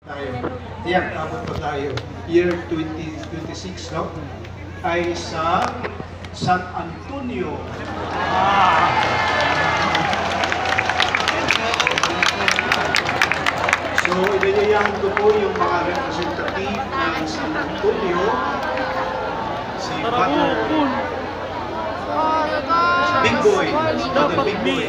Tayo. Yan, abot pa tayo. Year 2026, no? Ay sa San Antonio. So, inanyayahan ko po yung mga representative ng San Antonio. Si Father Big Boy. Father Big Boy.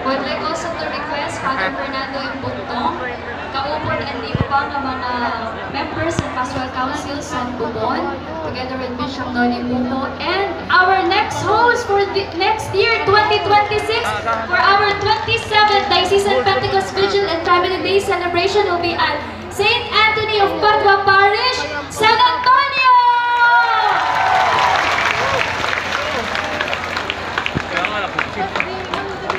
Would like also to request Father Fernando Imbutong, kaupon and the upang mga members ng Pastoral Council San Bubon, together with Bishop Noni Bubo, and our next host for the next year, 2026, for our 27th Diocesan Pentecost Vigil and Family Day celebration will be at St. Anthony of Padua Parish, San Antonio!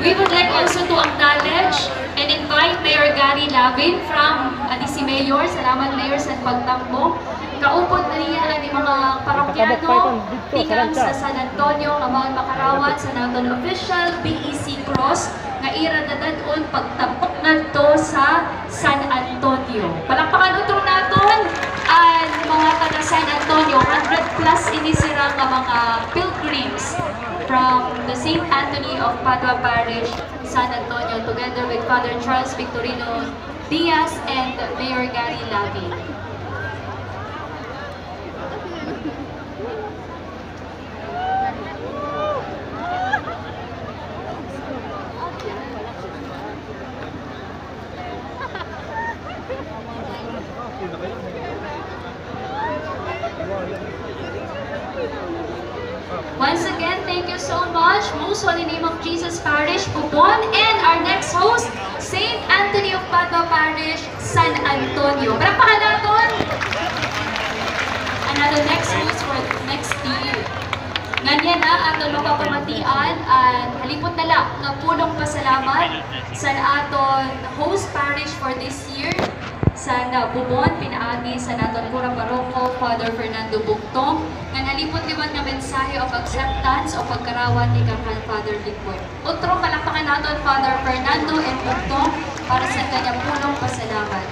We would like also to acknowledge and invite Mayor Gary Lavin from si Mayor. Salamat Mayor sa pagtakbo. Kaupod na niya ang mga parokyano tingang sa San Antonio, Kamal Makarawan, San Antonio Official, BEC Cross, nga ira na dadon pagtapok ngadto sa San Antonio. Palakpakan utro naton ang mga taga San Antonio, 100 plus inisira nga mga pilgrims from the St. Anthony of Padua Parish, San Antonio, together with Father Charles Victorino Diaz and Mayor Gary Lavin. Once again, thank you so much. Most Holy Name of Jesus Parish, Bubon, and our next host, St. Anthony of Padua Parish, San Antonio. Palakpakan natin! Another next host for next year. Ganyan na aton mapapamatian at halipot na lang ng punong pasalamat sa aton host parish for this year. Sa Bubon, pinaagi sa naton Pura Baroko, Father Fernando Bugtong, nga nalipot liwan nga mensahe of acceptance o pagkarawan ni Kakal Father Bigboy. Otro palakpakan naton Father Fernando and Bugtong para sa kanyang punong pasalamat.